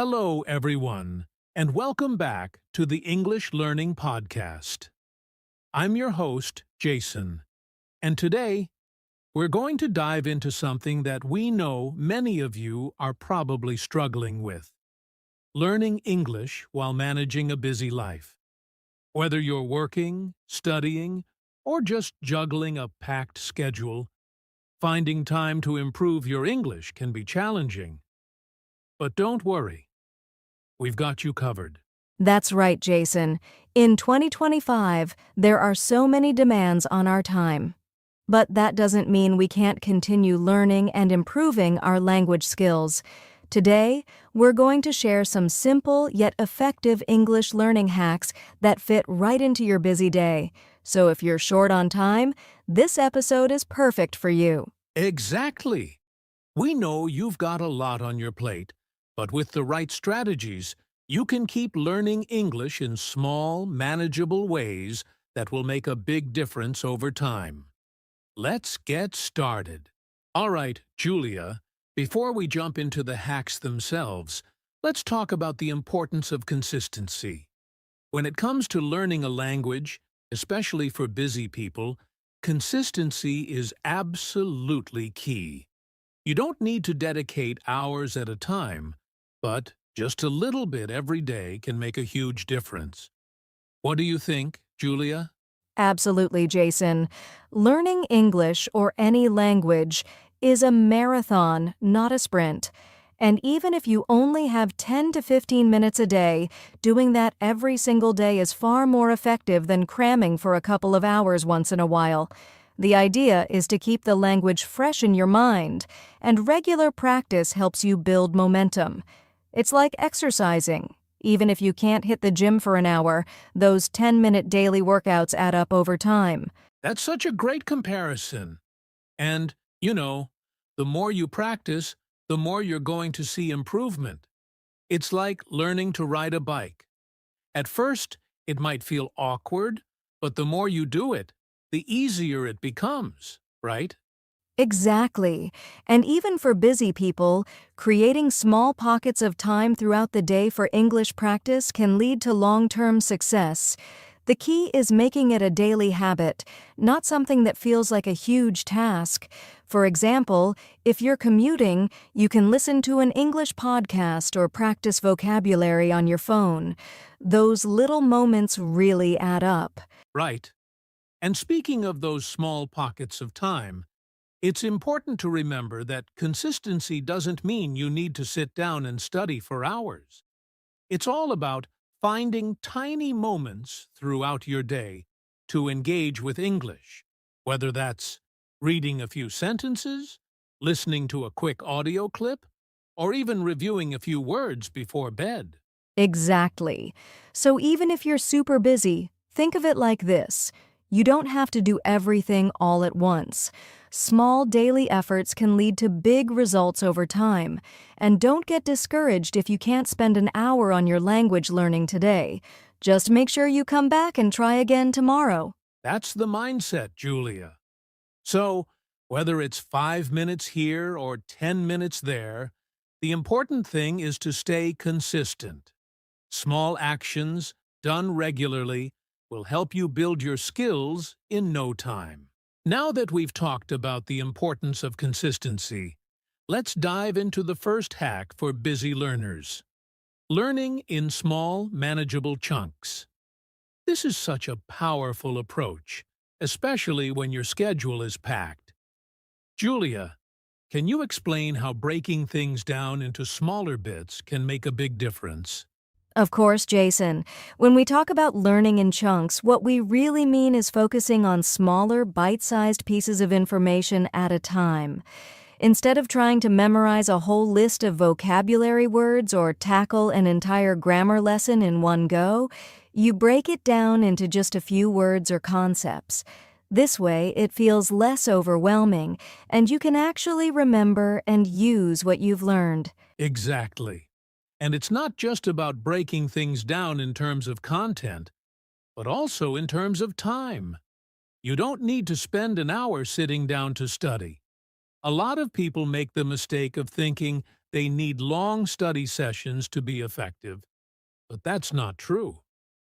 Hello, everyone, and welcome back to the English Learning Podcast. I'm your host, Jason, and today we're going to dive into something that we know many of you are probably struggling with: learning English while managing a busy life. Whether you're working, studying, or just juggling a packed schedule, finding time to improve your English can be challenging. But don't worry, we've got you covered. That's right, Jason. In 2025, there are so many demands on our time. But that doesn't mean we can't continue learning and improving our language skills. Today, we're going to share some simple yet effective English learning hacks that fit right into your busy day. So if you're short on time, this episode is perfect for you. Exactly. We know you've got a lot on your plate, but with the right strategies, you can keep learning English in small, manageable ways that will make a big difference over time. Let's get started. All right, Julia, before we jump into the hacks themselves, let's talk about the importance of consistency. When it comes to learning a language, especially for busy people, consistency is absolutely key. You don't need to dedicate hours at a time, but just a little bit every day can make a huge difference. What do you think, Julia? Absolutely, Jason. Learning English or any language is a marathon, not a sprint. And even if you only have 10 to 15 minutes a day, doing that every single day is far more effective than cramming for a couple of hours once in a while. The idea is to keep the language fresh in your mind, and regular practice helps you build momentum. It's like exercising. Even if you can't hit the gym for an hour, those 10-minute daily workouts add up over time. That's such a great comparison. And, the more you practice, the more you're going to see improvement. It's like learning to ride a bike. At first, it might feel awkward, but the more you do it, the easier it becomes, right? Exactly. And even for busy people, creating small pockets of time throughout the day for English practice can lead to long-term success. The key is making it a daily habit, not something that feels like a huge task. For example, if you're commuting, you can listen to an English podcast or practice vocabulary on your phone. Those little moments really add up. Right. And speaking of those small pockets of time, it's important to remember that consistency doesn't mean you need to sit down and study for hours. It's all about finding tiny moments throughout your day to engage with English, whether that's reading a few sentences, listening to a quick audio clip, or even reviewing a few words before bed. Exactly. So even if you're super busy, think of it like this. You don't have to do everything all at once. Small daily efforts can lead to big results over time. And don't get discouraged if you can't spend an hour on your language learning today. Just make sure you come back and try again tomorrow. That's the mindset, Julia. So, whether it's 5 minutes here or 10 minutes there, the important thing is to stay consistent. Small actions, done regularly, will help you build your skills in no time. Now that we've talked about the importance of consistency, let's dive into the first hack for busy learners: learning in small, manageable chunks. This is such a powerful approach, especially when your schedule is packed. Julia, can you explain how breaking things down into smaller bits can make a big difference? Of course, Jason. When we talk about learning in chunks, what we really mean is focusing on smaller, bite-sized pieces of information at a time. Instead of trying to memorize a whole list of vocabulary words or tackle an entire grammar lesson in one go, you break it down into just a few words or concepts. This way, it feels less overwhelming, and you can actually remember and use what you've learned. Exactly. And it's not just about breaking things down in terms of content, but also in terms of time. You don't need to spend an hour sitting down to study. A lot of people make the mistake of thinking they need long study sessions to be effective, but that's not true.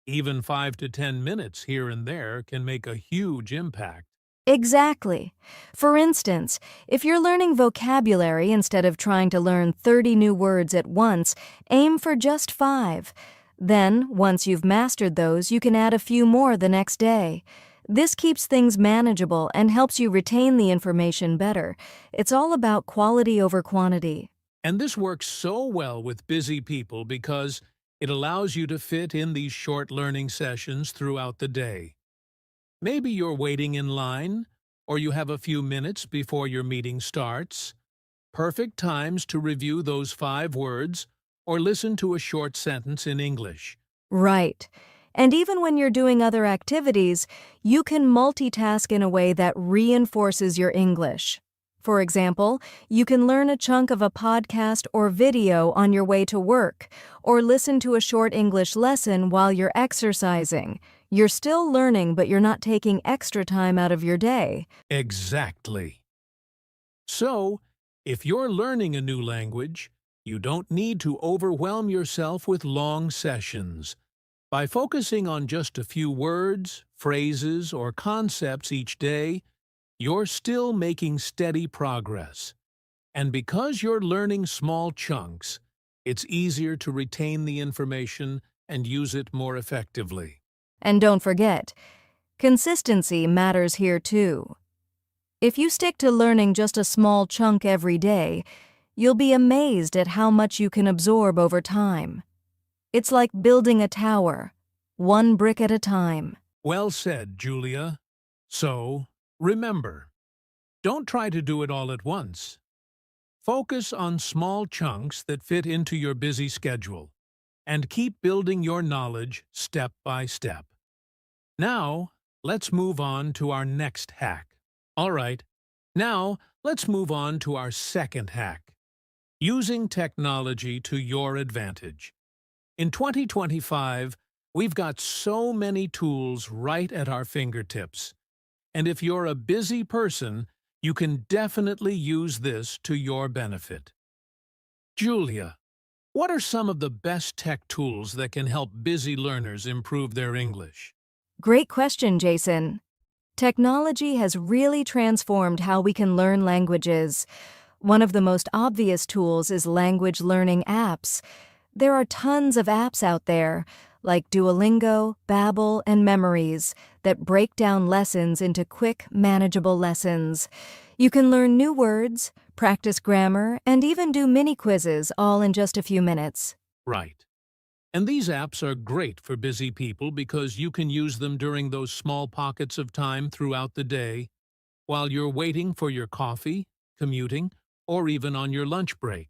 Even 5 to 10 minutes here and there can make a huge impact. Exactly. For instance, if you're learning vocabulary instead of trying to learn 30 new words at once, aim for just 5. Then, once you've mastered those, you can add a few more the next day. This keeps things manageable and helps you retain the information better. It's all about quality over quantity. And this works so well with busy people because it allows you to fit in these short learning sessions throughout the day. Maybe you're waiting in line, or you have a few minutes before your meeting starts. Perfect times to review those 5 words or listen to a short sentence in English. Right. And even when you're doing other activities, you can multitask in a way that reinforces your English. For example, you can learn a chunk of a podcast or video on your way to work, or listen to a short English lesson while you're exercising. You're still learning, but you're not taking extra time out of your day. Exactly. So, if you're learning a new language, you don't need to overwhelm yourself with long sessions. By focusing on just a few words, phrases, or concepts each day, you're still making steady progress. And because you're learning small chunks, it's easier to retain the information and use it more effectively. And don't forget, consistency matters here too. If you stick to learning just a small chunk every day, you'll be amazed at how much you can absorb over time. It's like building a tower, one brick at a time. Well said, Julia. So, remember, don't try to do it all at once. Focus on small chunks that fit into your busy schedule, and keep building your knowledge step by step. Now, let's move on to our next hack. All right, now let's move on to our second hack. Using technology to your advantage. In 2025, we've got so many tools right at our fingertips. And if you're a busy person, you can definitely use this to your benefit. Julia, what are some of the best tech tools that can help busy learners improve their English? Great question, Jason. Technology has really transformed how we can learn languages. One of the most obvious tools is language learning apps. There are tons of apps out there, like Duolingo, Babbel, and Memories, that break down lessons into quick, manageable lessons. You can learn new words, practice grammar, and even do mini quizzes all in just a few minutes. Right. And these apps are great for busy people because you can use them during those small pockets of time throughout the day, while you're waiting for your coffee, commuting, or even on your lunch break.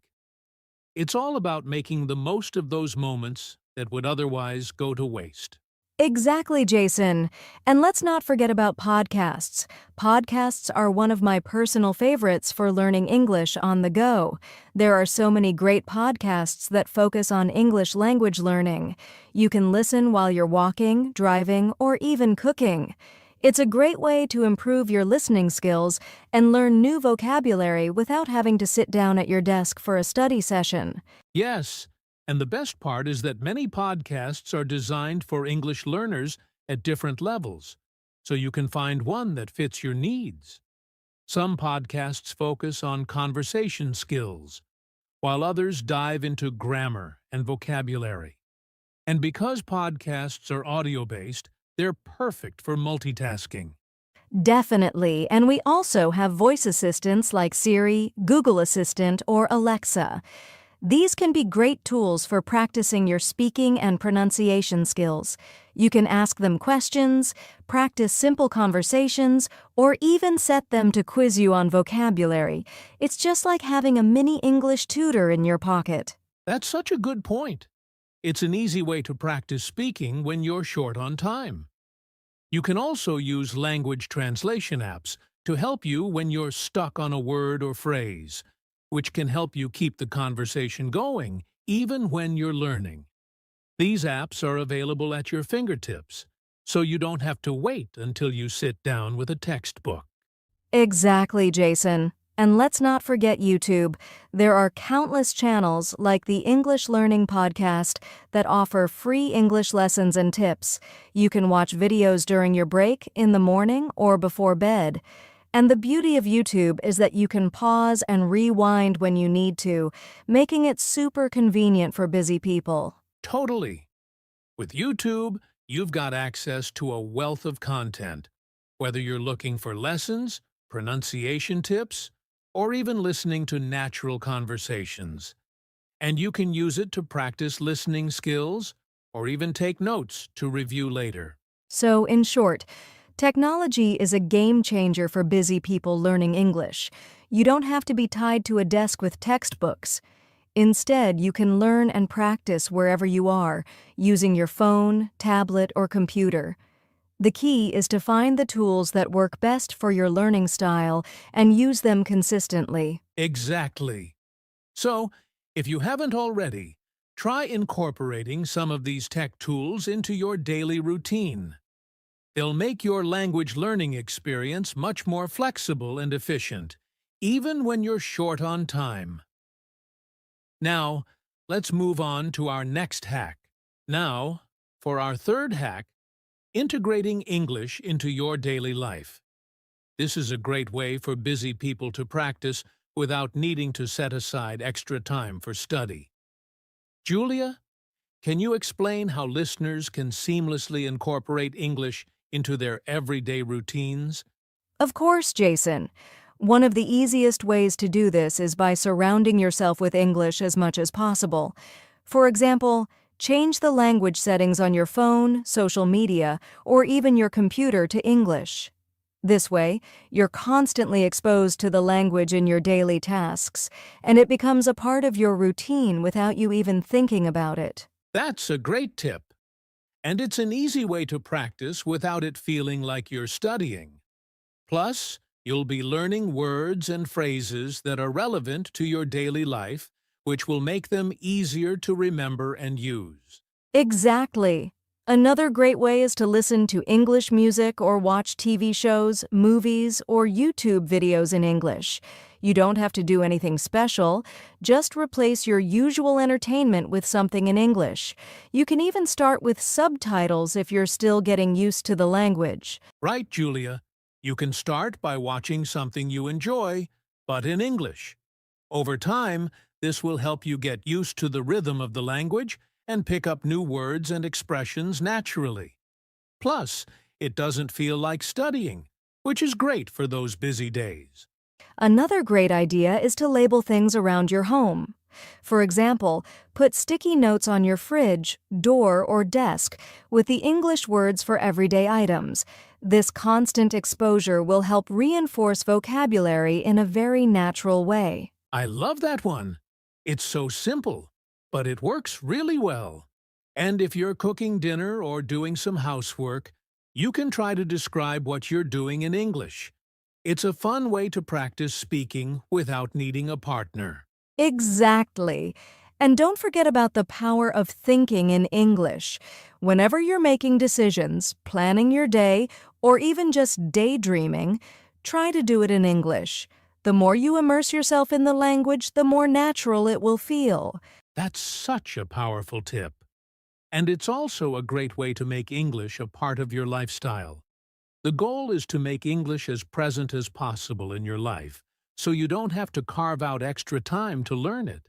It's all about making the most of those moments that would otherwise go to waste. Exactly, Jason. And let's not forget about podcasts. Podcasts are one of my personal favorites for learning English on the go. There are so many great podcasts that focus on English language learning. You can listen while you're walking, driving, or even cooking. It's a great way to improve your listening skills and learn new vocabulary without having to sit down at your desk for a study session. Yes, and the best part is that many podcasts are designed for English learners at different levels, so you can find one that fits your needs. Some podcasts focus on conversation skills, while others dive into grammar and vocabulary. And because podcasts are audio-based, they're perfect for multitasking. Definitely, and we also have voice assistants like Siri, Google Assistant, or Alexa. These can be great tools for practicing your speaking and pronunciation skills. You can ask them questions, practice simple conversations, or even set them to quiz you on vocabulary. It's just like having a mini English tutor in your pocket. That's such a good point. It's an easy way to practice speaking when you're short on time. You can also use language translation apps to help you when you're stuck on a word or phrase, which can help you keep the conversation going even when you're learning. These apps are available at your fingertips, so you don't have to wait until you sit down with a textbook. Exactly, Jason. And let's not forget YouTube. There are countless channels like the English Learning Podcast that offer free English lessons and tips. You can watch videos during your break, in the morning, or before bed. And the beauty of YouTube is that you can pause and rewind when you need to, making it super convenient for busy people. Totally. With YouTube, you've got access to a wealth of content, whether you're looking for lessons, pronunciation tips, or even listening to natural conversations. And you can use it to practice listening skills or even take notes to review later. So, in short, technology is a game changer for busy people learning English. You don't have to be tied to a desk with textbooks. Instead, you can learn and practice wherever you are, using your phone, tablet, or computer. The key is to find the tools that work best for your learning style and use them consistently. Exactly. So, if you haven't already, try incorporating some of these tech tools into your daily routine. They'll make your language learning experience much more flexible and efficient, even when you're short on time. Now, let's move on to our next hack. Now, for our third hack, integrating English into your daily life. This is a great way for busy people to practice without needing to set aside extra time for study. Julia, can you explain how listeners can seamlessly incorporate English into their everyday routines? Of course, Jason. One of the easiest ways to do this is by surrounding yourself with English as much as possible. For example, change the language settings on your phone, social media, or even your computer to English. This way, you're constantly exposed to the language in your daily tasks, and it becomes a part of your routine without you even thinking about it. That's a great tip, and it's an easy way to practice without it feeling like you're studying. Plus, you'll be learning words and phrases that are relevant to your daily life, which will make them easier to remember and use. Exactly. Another great way is to listen to English music or watch TV shows, movies, or YouTube videos in English. You don't have to do anything special. Just replace your usual entertainment with something in English. You can even start with subtitles if you're still getting used to the language. Right, Julia. You can start by watching something you enjoy, but in English. Over time, this will help you get used to the rhythm of the language and pick up new words and expressions naturally. Plus, it doesn't feel like studying, which is great for those busy days. Another great idea is to label things around your home. For example, put sticky notes on your fridge, door, or desk with the English words for everyday items. This constant exposure will help reinforce vocabulary in a very natural way. I love that one. It's so simple, but it works really well. And if you're cooking dinner or doing some housework, you can try to describe what you're doing in English. It's a fun way to practice speaking without needing a partner. Exactly. And don't forget about the power of thinking in English. Whenever you're making decisions, planning your day, or even just daydreaming, try to do it in English. The more you immerse yourself in the language, the more natural it will feel. That's such a powerful tip. And it's also a great way to make English a part of your lifestyle. The goal is to make English as present as possible in your life, so you don't have to carve out extra time to learn it.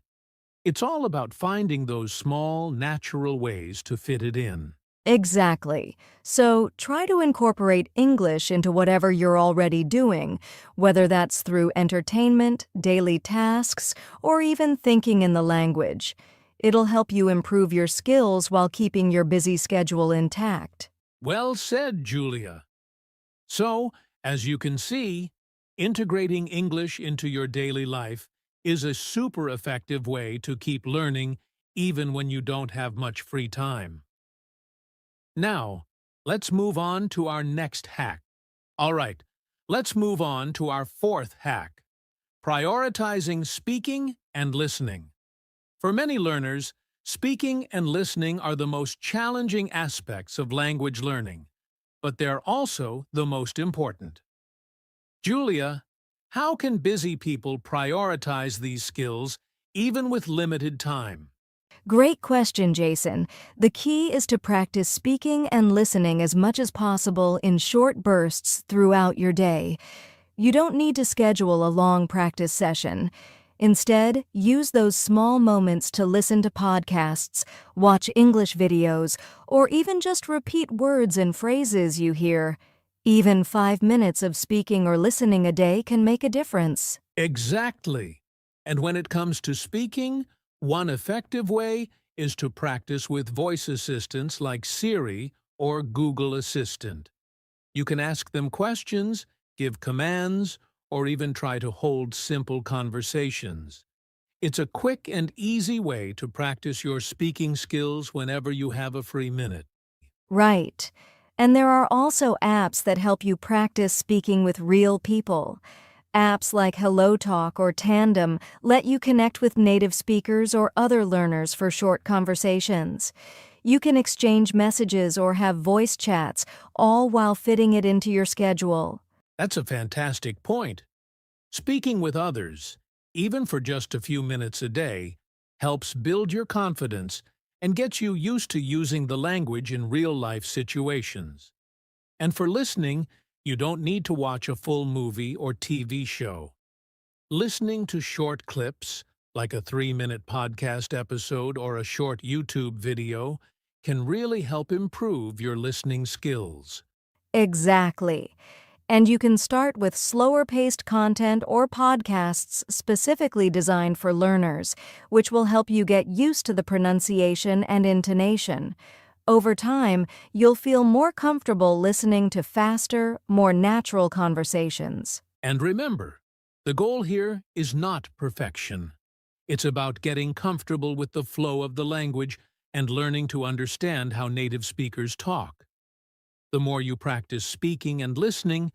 It's all about finding those small, natural ways to fit it in. Exactly. So try to incorporate English into whatever you're already doing, whether that's through entertainment, daily tasks, or even thinking in the language. It'll help you improve your skills while keeping your busy schedule intact. Well said, Julia. So, as you can see, integrating English into your daily life is a super effective way to keep learning even when you don't have much free time. Now, let's move on to our next hack. All right, let's move on to our fourth hack, prioritizing speaking and listening. For many learners, speaking and listening are the most challenging aspects of language learning, but they're also the most important. Julia, How can busy people prioritize these skills even with limited time? Great question, Jason. The key is to practice speaking and listening as much as possible in short bursts throughout your day. You don't need to schedule a long practice session. Instead, use those small moments to listen to podcasts, watch English videos, or even just repeat words and phrases you hear. Even 5 minutes of speaking or listening a day can make a difference. Exactly. And when it comes to speaking, one effective way is to practice with voice assistants like Siri or Google Assistant. You can ask them questions, give commands, or even try to hold simple conversations. It's a quick and easy way to practice your speaking skills whenever you have a free minute. Right. And there are also apps that help you practice speaking with real people. Apps like HelloTalk or Tandem let you connect with native speakers or other learners for short conversations. You can exchange messages or have voice chats, all while fitting it into your schedule. That's a fantastic point. Speaking with others, even for just a few minutes a day, helps build your confidence and gets you used to using the language in real-life situations. And for listening, you don't need to watch a full movie or TV show. Listening to short clips, like a 3-minute podcast episode or a short YouTube video, can really help improve your listening skills. Exactly. And you can start with slower-paced content or podcasts specifically designed for learners, which will help you get used to the pronunciation and intonation. Over time, you'll feel more comfortable listening to faster, more natural conversations. And remember, the goal here is not perfection. It's about getting comfortable with the flow of the language and learning to understand how native speakers talk. The more you practice speaking and listening,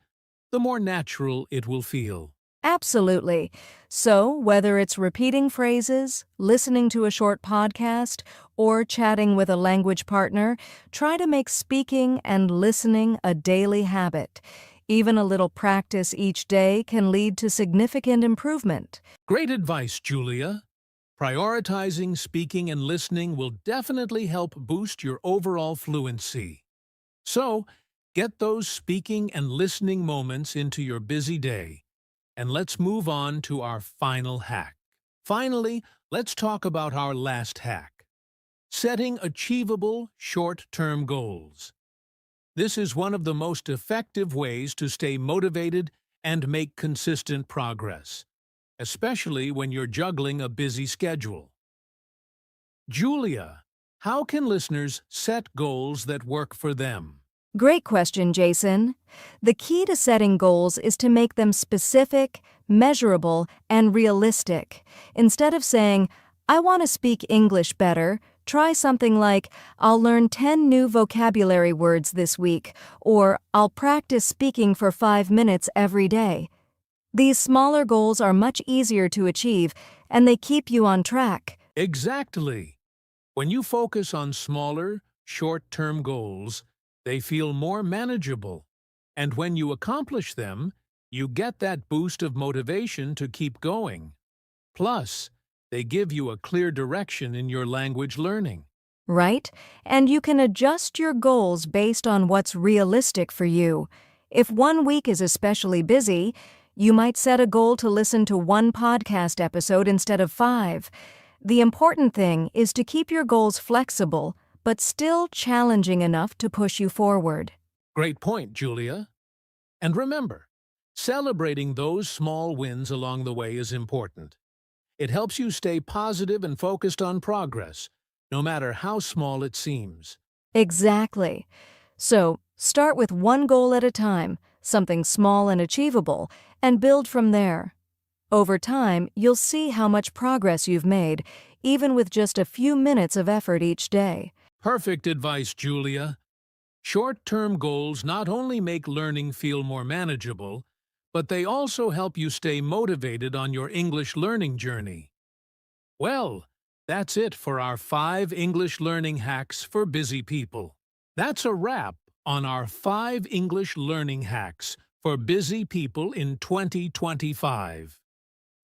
the more natural it will feel. Absolutely. So, whether it's repeating phrases, listening to a short podcast, or chatting with a language partner, try to make speaking and listening a daily habit. Even a little practice each day can lead to significant improvement. Great advice, Julia. Prioritizing speaking and listening will definitely help boost your overall fluency. So, get those speaking and listening moments into your busy day. And let's move on to our final hack. Finally, let's talk about our last hack: setting achievable short-term goals. This is one of the most effective ways to stay motivated and make consistent progress, especially when you're juggling a busy schedule. Julia, how can listeners set goals that work for them? Great question, Jason. The key to setting goals is to make them specific, measurable, and realistic. Instead of saying, "I want to speak English better," try something like, "I'll learn 10 new vocabulary words this week," or "I'll practice speaking for 5 minutes every day." These smaller goals are much easier to achieve, and they keep you on track. Exactly. When you focus on smaller, short-term goals, they feel more manageable. And when you accomplish them, you get that boost of motivation to keep going. Plus, they give you a clear direction in your language learning. Right? And you can adjust your goals based on what's realistic for you. If one week is especially busy, you might set a goal to listen to one podcast episode instead of 5. The important thing is to keep your goals flexible, but still challenging enough to push you forward. Great point, Julia. And remember, celebrating those small wins along the way is important. It helps you stay positive and focused on progress, no matter how small it seems. Exactly. So, start with one goal at a time, something small and achievable, and build from there. Over time, you'll see how much progress you've made, even with just a few minutes of effort each day. Perfect advice, Julia. Short-term goals not only make learning feel more manageable, but they also help you stay motivated on your English learning journey. Well, that's it for our 5 English learning hacks for busy people. That's a wrap on our 5 English learning hacks for busy people in 2025.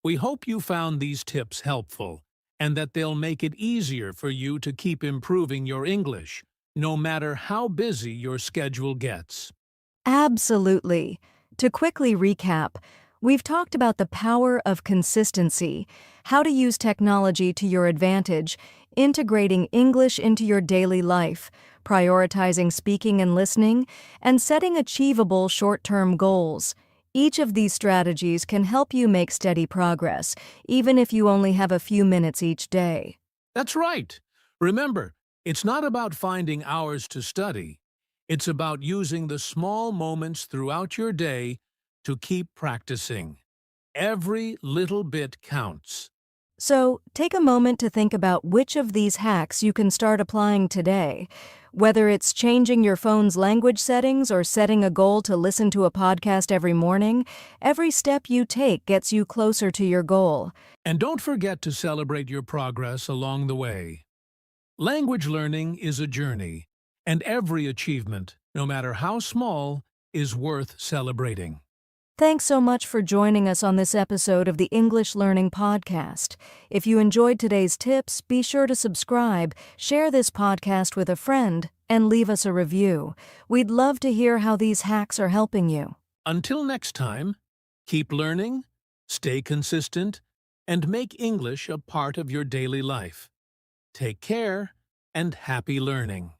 We hope you found these tips helpful and that they'll make it easier for you to keep improving your English, no matter how busy your schedule gets. Absolutely. To quickly recap, we've talked about the power of consistency, how to use technology to your advantage, integrating English into your daily life, prioritizing speaking and listening, and setting achievable short-term goals. Each of these strategies can help you make steady progress, even if you only have a few minutes each day. That's right. Remember, it's not about finding hours to study. It's about using the small moments throughout your day to keep practicing. Every little bit counts. So, take a moment to think about which of these hacks you can start applying today. Whether it's changing your phone's language settings or setting a goal to listen to a podcast every morning, every step you take gets you closer to your goal. And don't forget to celebrate your progress along the way. Language learning is a journey, and every achievement, no matter how small, is worth celebrating. Thanks so much for joining us on this episode of the English Learning Podcast. If you enjoyed today's tips, be sure to subscribe, share this podcast with a friend, and leave us a review. We'd love to hear how these hacks are helping you. Until next time, keep learning, stay consistent, and make English a part of your daily life. Take care and happy learning.